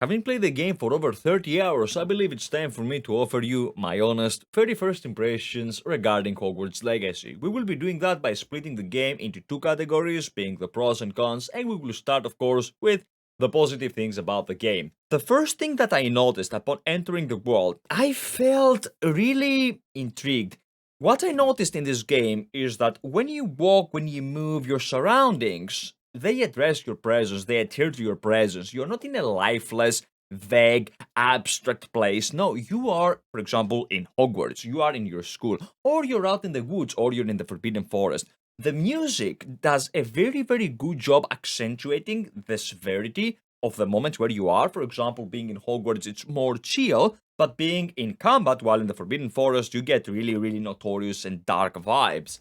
Having played the game for over 30 hours, I believe it's time for me to offer you my honest 31st impressions regarding Hogwarts Legacy. We will be doing that by splitting the game into two categories, being the pros and cons, and we will start, of course, with the positive things about the game. The first thing that I noticed upon entering the world, I felt really intrigued. What I noticed in this game is that when you walk, when you move, your surroundings, they address your presence, they adhere to your presence. You're not in a lifeless, vague, abstract place. No, you are, for example, in Hogwarts, you are in your school, or you're out in the woods, or you're in the Forbidden Forest. The music does a very, very good job accentuating the severity of the moment where you are. For example, being in Hogwarts, it's more chill, but being in combat while in the Forbidden Forest, you get really, really notorious and dark vibes.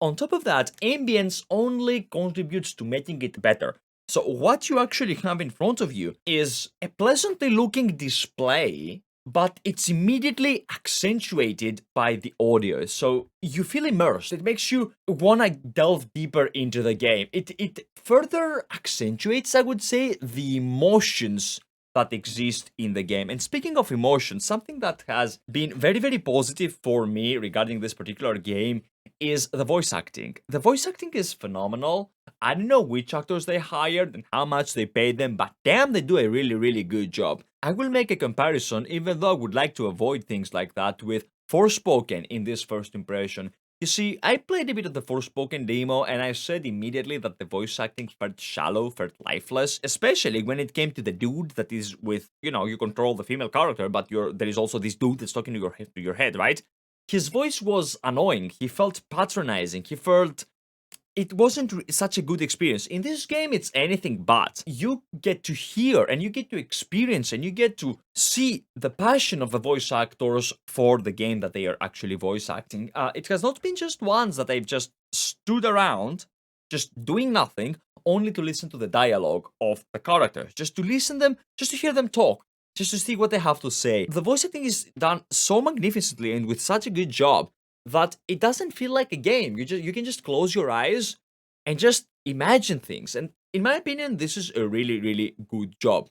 On top of that, ambience only contributes to making it better. So what you actually have in front of you is a pleasantly looking display, but it's immediately accentuated by the audio. So you feel immersed. It makes you want to delve deeper into the game. It further accentuates, I would say, the emotions that exist in the game. And speaking of emotions, something that has been very, very positive for me regarding this particular game is the voice acting. The voice acting is phenomenal. I don't know which actors they hired and how much they paid them, but damn, they do a really, really good job. I will make a comparison, even though I would like to avoid things like that, with Forspoken in this first impression. You see, I played a bit of the Forspoken demo and I said immediately that the voice acting felt shallow, felt lifeless, especially when it came to the dude that is with, you control the female character, but there is also this dude that's talking to your head, right? His voice was annoying, he felt patronizing, he felt it wasn't such a good experience. In this game, it's anything but. You get to hear and you get to experience and you get to see the passion of the voice actors for the game that they are actually voice acting. It has not been just once that they've just stood around, just doing nothing, only to listen to the dialogue of the characters, just to listen them, just to hear them talk, just to see what they have to say. The voice acting is done so magnificently and with such a good job that it doesn't feel like a game. You can just close your eyes and just imagine things. And in my opinion, this is a really, really good job.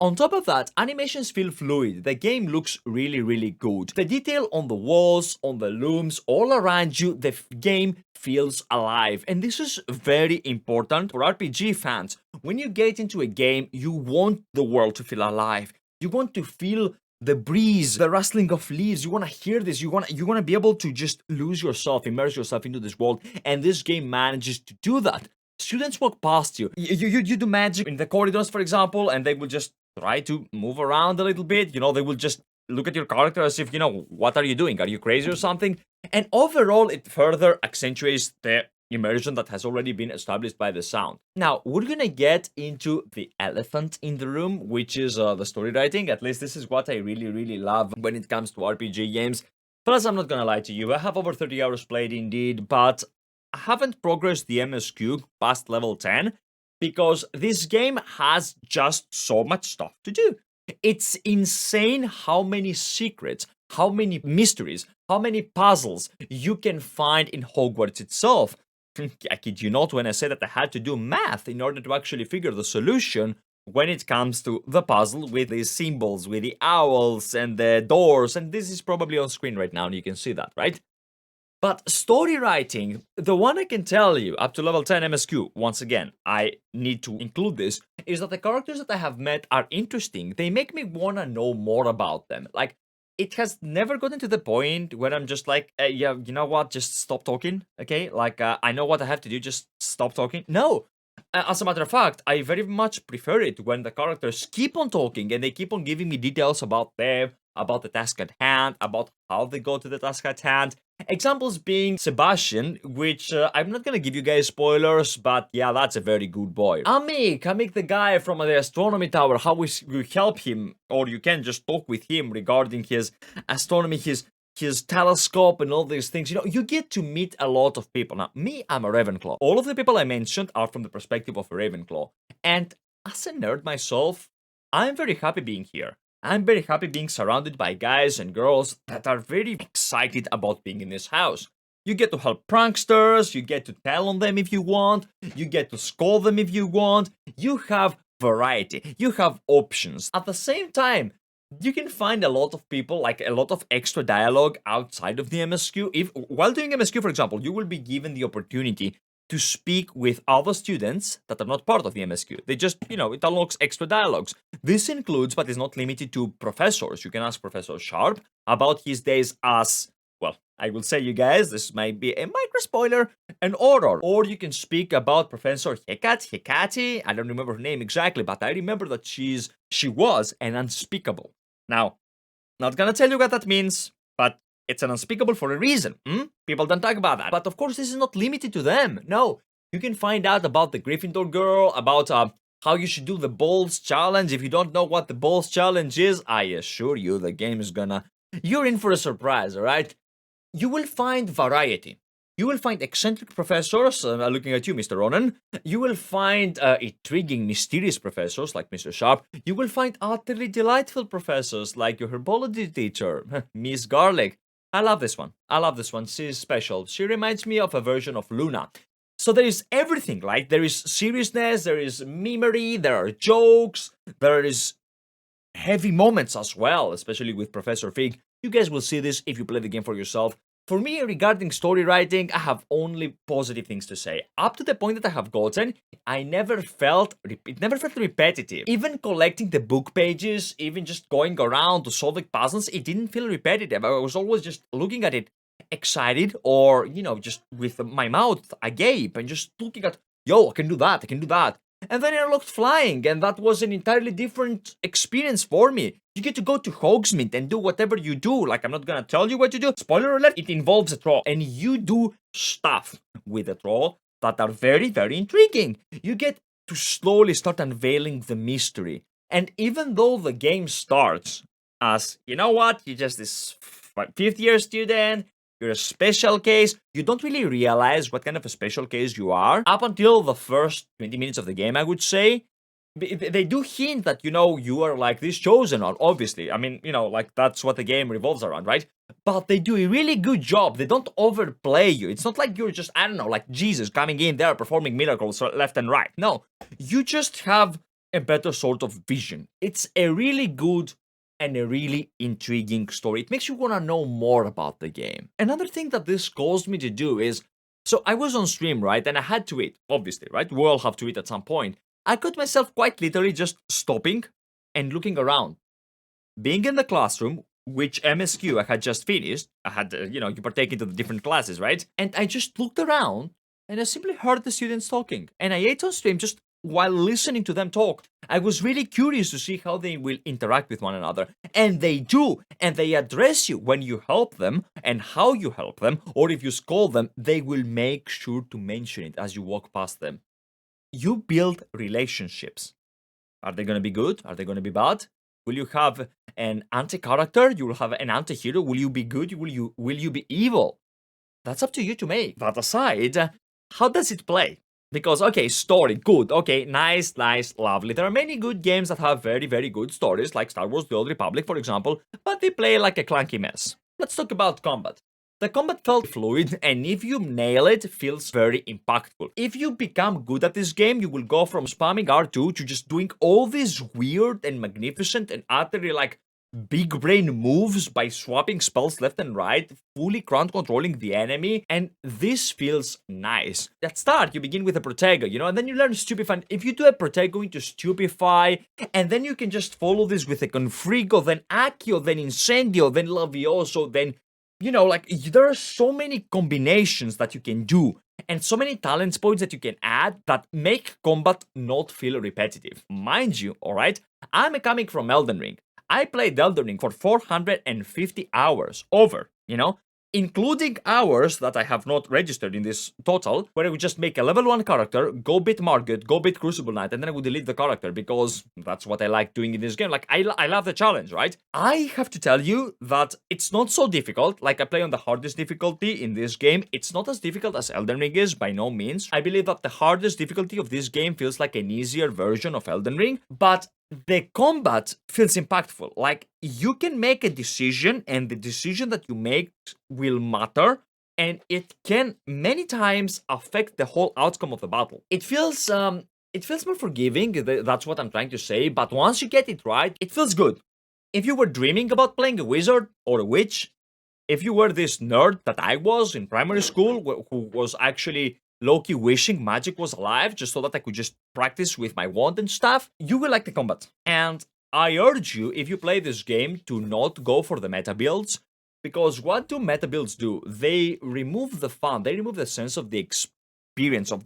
On top of that, animations feel fluid. The game looks really, really good. The detail on the walls, on the looms, all around you, the game feels alive. And this is very important for RPG fans. When you get into a game, you want the world to feel alive. You want to feel the breeze, the rustling of leaves. You want to hear this. You want to be able to just lose yourself, immerse yourself into this world. And this game manages to do that. Students walk past you. You do magic in the corridors, for example, and they will just try to move around a little bit. They will just look at your character as if, what are you doing? Are you crazy or something? And overall, it further accentuates the immersion that has already been established by the sound. Now, we're gonna get into the elephant in the room, which is the story writing. At least this is what I really, really love when it comes to RPG games. Plus, I'm not gonna lie to you, I have over 30 hours played indeed, but I haven't progressed the MSQ past level 10 because this game has just so much stuff to do. It's insane how many secrets, how many mysteries, how many puzzles you can find in Hogwarts itself. I kid you not when I say that I had to do math in order to actually figure the solution when it comes to the puzzle with the symbols, with the owls and the doors, and this is probably on screen right now and you can see that, right? But story writing, the one I can tell you up to level 10 MSQ, once again, I need to include this, is that the characters that I have met are interesting. They make me want to know more about them. Like, it has never gotten to the point where I'm just like, yeah, you know what, just stop talking, okay? Like, I know what I have to do, just stop talking. No! As a matter of fact, I very much prefer it when the characters keep on talking and they keep on giving me details about them, about the task at hand, about how they go to the task at hand. Examples being Sebastian, which I'm not gonna give you guys spoilers, but yeah, that's a very good boy. Amik, the guy from the astronomy tower, how we help him, or you can just talk with him regarding his astronomy, his telescope and all these things. You get to meet a lot of people. Now, me, I'm a Ravenclaw. All of the people I mentioned are from the perspective of a Ravenclaw. And as a nerd myself, I'm very happy being here. I'm very happy being surrounded by guys and girls that are very excited about being in this house. You get to help pranksters, you get to tell on them if you want, you get to scold them if you want, you have variety, you have options. At the same time, you can find a lot of people, like a lot of extra dialogue outside of the MSQ. If while doing MSQ, for example, you will be given the opportunity to speak with other students that are not part of the MSQ. They just, it unlocks extra dialogues. This includes, but is not limited to, professors. You can ask Professor Sharp about his days as, well, I will say, you guys, this might be a micro spoiler, an oral. Or you can speak about Professor Hecate. I don't remember her name exactly, but I remember that she was an unspeakable. Now, not gonna tell you what that means, but it's an unspeakable for a reason. People don't talk about that. But of course, this is not limited to them. No, you can find out about the Gryffindor girl, about how you should do the balls challenge. If you don't know what the balls challenge is, I assure you the game is gonna... You're in for a surprise, alright? You will find variety. You will find eccentric professors, looking at you, Mr. Ronan. You will find intriguing, mysterious professors like Mr. Sharp. You will find utterly delightful professors like your herbology teacher, Miss Garlic. I love this one. She's special. She reminds me of a version of Luna. So there is everything, right? There is seriousness, there is memory, there are jokes, there is heavy moments as well, especially with Professor Fig. You guys will see this if you play the game for yourself. For me, regarding story writing, I have only positive things to say. Up to the point that I have gotten, it never felt repetitive. Even collecting the book pages, even just going around to solving puzzles, it didn't feel repetitive. I was always just looking at it excited, or, just with my mouth agape and just looking at, yo, I can do that. And then I looked flying, and that was an entirely different experience for me. You get to go to Hogsmeade and do whatever you do. Like, I'm not gonna tell you what to do. Spoiler alert, it involves a troll. And you do stuff with a troll that are very, very intriguing. You get to slowly start unveiling the mystery. And even though the game starts as, you know what, you're just this fifth-year student, you're a special case, you don't really realize what kind of a special case you are. Up until the first 20 minutes of the game, I would say, they do hint that, you are like this chosen one, obviously. I mean, like that's what the game revolves around, right? But they do a really good job. They don't overplay you. It's not like you're just, I don't know, like Jesus coming in there performing miracles left and right. No, you just have a better sort of vision. It's a really good and a really intriguing story. It makes you want to know more about the game. Another thing that this caused me to do is, so I was on stream, right? And I had to eat, obviously, right? We all have to eat at some point. I caught myself quite literally just stopping and looking around. Being in the classroom, which MSQ I had just finished, I had, you partake into the different classes, right? And I just looked around and I simply heard the students talking. And I ate on stream just while listening to them talk. I was really curious to see how they will interact with one another. And they do. And they address you when you help them and how you help them. Or if you scold them, they will make sure to mention it as you walk past them. You build relationships. Are they going to be good? Are they going to be bad? Will you have an anti-character? You will have an anti-hero? Will you be good? Will you be evil? That's up to you to make. That aside, how does it play? Because, okay, story, good, okay, nice, lovely. There are many good games that have very, very good stories, like Star Wars The Old Republic, for example, but they play like a clunky mess. Let's talk about combat. The combat felt fluid, and if you nail it, feels very impactful. If you become good at this game, you will go from spamming R2 to just doing all these weird and magnificent and utterly, like, big brain moves by swapping spells left and right, fully crowd controlling the enemy, and this feels nice. At start, you begin with a Protego, and then you learn Stupefy. If you do a Protego into Stupefy, and then you can just follow this with a Confrigo, then Accio, then Incendio, then Lavioso, then, there are so many combinations that you can do, and so many talent points that you can add that make combat not feel repetitive. Mind you, alright, I'm coming from Elden Ring. I played Elden Ring for 450 hours over, including hours that I have not registered in this total, where I would just make a level 1 character, go beat Margit, go beat Crucible Knight, and then I would delete the character because that's what I like doing in this game. Like, I love the challenge, right? I have to tell you that it's not so difficult. Like, I play on the hardest difficulty in this game. It's not as difficult as Elden Ring is, by no means. I believe that the hardest difficulty of this game feels like an easier version of Elden Ring, but the combat feels impactful. Like, you can make a decision, and the decision that you make will matter, and it can many times affect the whole outcome of the battle. It feels It feels more forgiving, that's what I'm trying to say, but once you get it right, it feels good. If you were dreaming about playing a wizard or a witch, if you were this nerd that I was in primary school, who was actually low-key wishing magic was alive just so that I could just practice with my wand and stuff, you will like the combat. And I urge you, if you play this game, to not go for the meta builds, because what do meta builds do? They remove the fun, they remove the sense of the experience of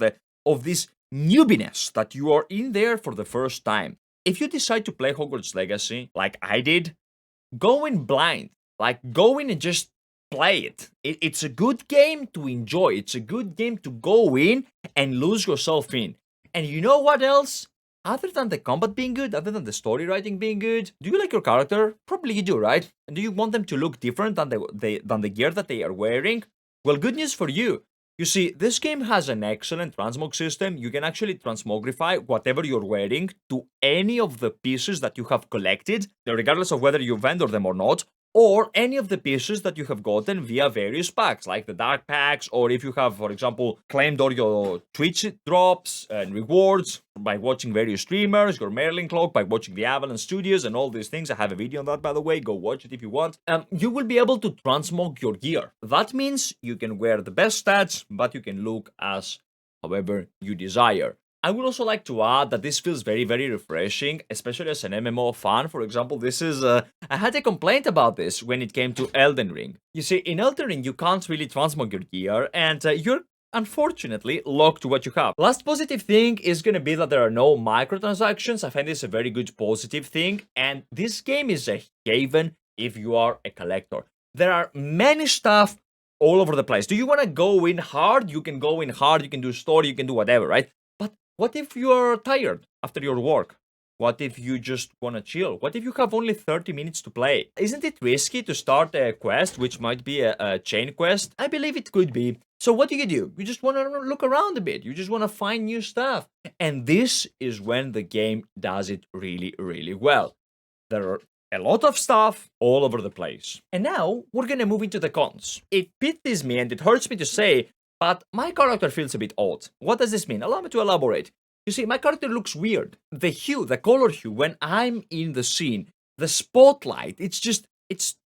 this newbiness that you are in there for the first time. If you decide to play Hogwarts Legacy, like I did, go in blind. Like, go in and just play it. It's a good game to enjoy. It's a good game to go in and lose yourself in. And you know what else? Other than the combat being good, other than the story writing being good, do you like your character? Probably you do, right? And do you want them to look different than the gear that they are wearing? Well, good news for you. You see, this game has an excellent transmog system. You can actually transmogrify whatever you're wearing to any of the pieces that you have collected, regardless of whether you vendor them or not, or any of the pieces that you have gotten via various packs, like the dark packs, or if you have, for example, claimed all your Twitch drops and rewards by watching various streamers, your Merlin cloak by watching the Avalanche Studios and all these things. I have a video on that, by the way, go watch it if you want. You will be able to transmog your gear. That means you can wear the best stats, but you can look as however you desire. I would also like to add that this feels very, very refreshing, especially as an MMO fan. For example, this is I had a complaint about this when it came to Elden Ring. You see, in Elden Ring, you can't really transmog your gear, and you're unfortunately locked to what you have. Last positive thing is gonna be that there are no microtransactions. I find this a very good positive thing, and this game is a haven if you are a collector. There are many stuff all over the place. Do you want to go in hard? You can go in hard, you can do story, you can do whatever, right? What if you are tired after your work? What if you just want to chill? What if you have only 30 minutes to play? Isn't it risky to start a quest, which might be a chain quest? I believe it could be. So what do? You just want to look around a bit. You just want to find new stuff. And this is when the game does it really, really well. There are a lot of stuff all over the place. And now we're gonna move into the cons. It pities me and it hurts me to say, but my character feels a bit odd. What does this mean? Allow me to elaborate. You see, my character looks weird. The hue, the color hue, when I'm in the scene, the spotlight, it's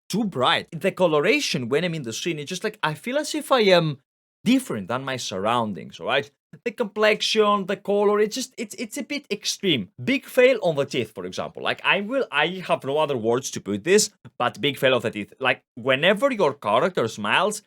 too bright. The coloration when I'm in the scene, it's just like, I feel as if I am different than my surroundings, alright? The complexion, the color, it's a bit extreme. Big fail on the teeth, for example. Like, I have no other words to put this, but big fail of the teeth. Like, whenever your character smiles,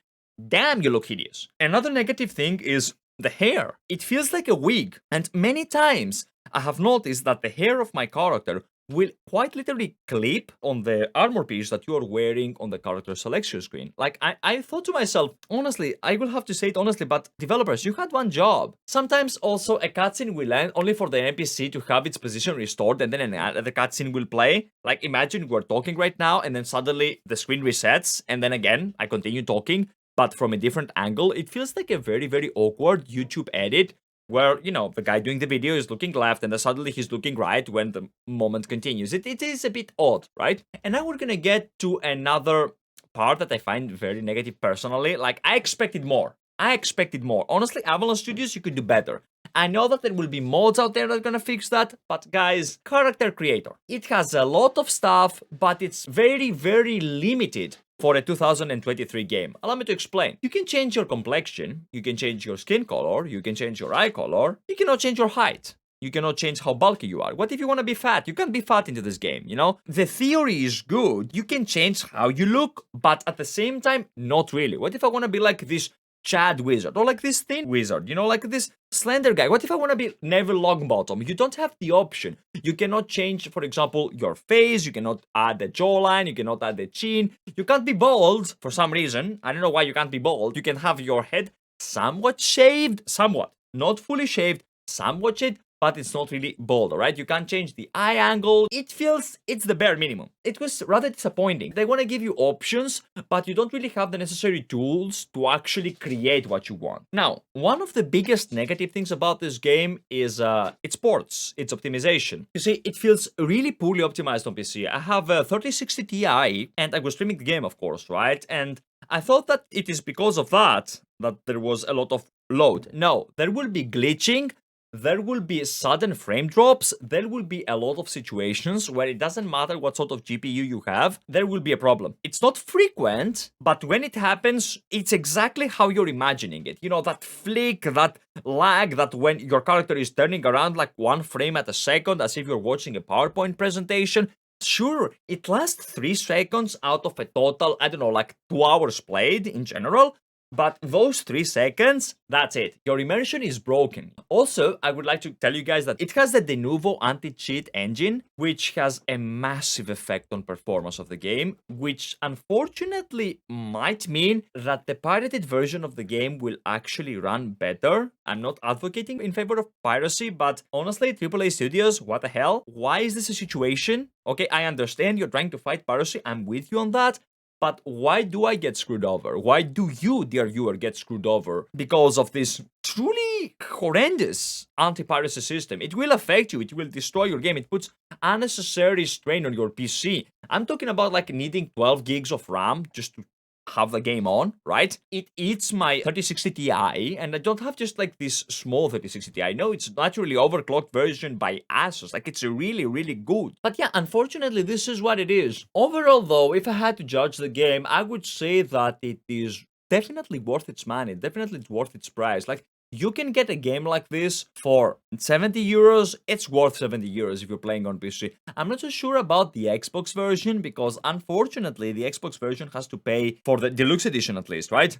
damn, you look hideous. Another negative thing is the hair. It feels like a wig, and many times I have noticed that the hair of my character will quite literally clip on the armor piece that you are wearing on the character selection screen. Like, I thought to myself, honestly, I will have to say it honestly, but developers, you had one job. Sometimes also a cutscene will end only for the NPC to have its position restored, and then another cutscene will play. Like, imagine we're talking right now, and then suddenly the screen resets, and then again, I continue talking, but from a different angle. It feels like a very, very awkward YouTube edit where, you know, the guy doing the video is looking left and then suddenly he's looking right when the moment continues. It is a bit odd, right? And now we're gonna get to another part that I find very negative personally. Like, I expected more. Honestly, Avalanche Studios, you could do better. I know that there will be mods out there that are gonna fix that, but guys, character creator. It has a lot of stuff, but it's very, very limited for a 2023 game. Allow me to explain. You can change your complexion, you can change your skin color, you can change your eye color, you cannot change your height. You cannot change how bulky you are. What if you want to be fat? You can't be fat into this game, you know? The theory is good. You can change how you look, but at the same time, not really. What if I want to be like this Chad wizard or like this thin wizard, you know, like this slender guy? What if I want to be Neville Longbottom? You don't have the option. You cannot change, for example, your face. You cannot add the jawline. You cannot add the chin. You can't be bald for some reason. I don't know why you can't be bald. You can have your head somewhat shaved, somewhat, not fully shaved, somewhat shaved, but it's not really bald, alright? You can't change the eye angle. It feels it's the bare minimum. It was rather disappointing. They want to give you options, but you don't really have the necessary tools to actually create what you want. Now, one of the biggest negative things about this game is its ports, its optimization. You see, it feels really poorly optimized on PC. I have a 3060 Ti, and I was streaming the game, of course, right? And I thought that it is because of that there was a lot of load. No, there will be glitching, there will be sudden frame drops. There will be a lot of situations where it doesn't matter what sort of GPU you have, there will be a problem. It's not frequent, but when it happens, it's exactly how you're imagining it. You know, that flick, that lag, that when your character is turning around like one frame at a second as if you're watching a PowerPoint presentation. Sure, it lasts 3 seconds out of a total, I don't know, like 2 hours played in general, but those 3 seconds, that's it. Your immersion is broken. Also, I would like to tell you guys that it has the Denuvo anti-cheat engine, which has a massive effect on performance of the game, which unfortunately might mean that the pirated version of the game will actually run better. I'm not advocating in favor of piracy, but honestly, AAA studios, what the hell? Why is this a situation? Okay, I understand you're trying to fight piracy. I'm with you on that. But why do I get screwed over? Why do you, dear viewer, get screwed over because of this truly horrendous anti-piracy system? It will affect you. It will destroy your game. It puts unnecessary strain on your PC. I'm talking about like needing 12 gigs of RAM just to have the game on, right? It eats my 3060 Ti, and I don't have just like this small 3060 Ti. No, it's naturally overclocked version by Asus. Like it's really, really good. But yeah, unfortunately, this is what it is. Overall, though, if I had to judge the game, I would say that it is definitely worth its money. Definitely it's worth its price. Like you can get a game like this for 70 euros. It's worth 70 euros if you're playing on PC. I'm not so sure about the Xbox version because unfortunately the Xbox version has to pay for the deluxe edition at least, right?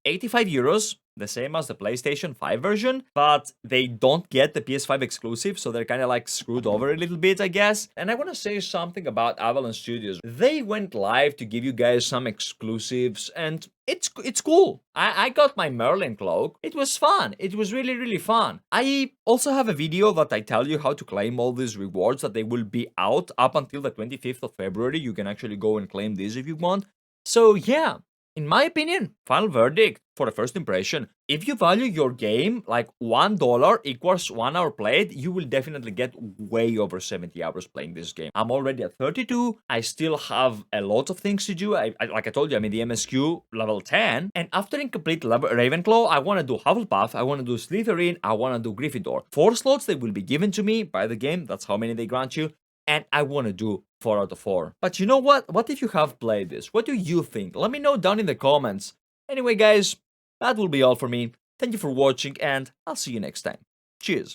85 euros, the same as the PlayStation 5 version, but they don't get the PS5 exclusive, so they're kind of like screwed over a little bit, I guess. And I want to say something about Avalon Studios. They went live to give you guys some exclusives, and it's cool. I got my Merlin cloak. It was fun. It was really, really fun. I also have a video that I tell you how to claim all these rewards that they will be out up until the 25th of February. You can actually go and claim these if you want. So yeah, in my opinion, final verdict for a first impression. If you value your game like $1 equals 1 hour played, you will definitely get way over 70 hours playing this game. I'm already at 32. I still have a lot of things to do. Like I told you, I'm in the MSQ level 10. And after incomplete Ravenclaw, I want to do Hufflepuff, I want to do Slytherin, I want to do Gryffindor. 4 slots they will be given to me by the game. That's how many they grant you. And I want to do 4 out of 4. But you know what? What if you have played this? What do you think? Let me know down in the comments. Anyway, guys, that will be all for me. Thank you for watching, and I'll see you next time. Cheers.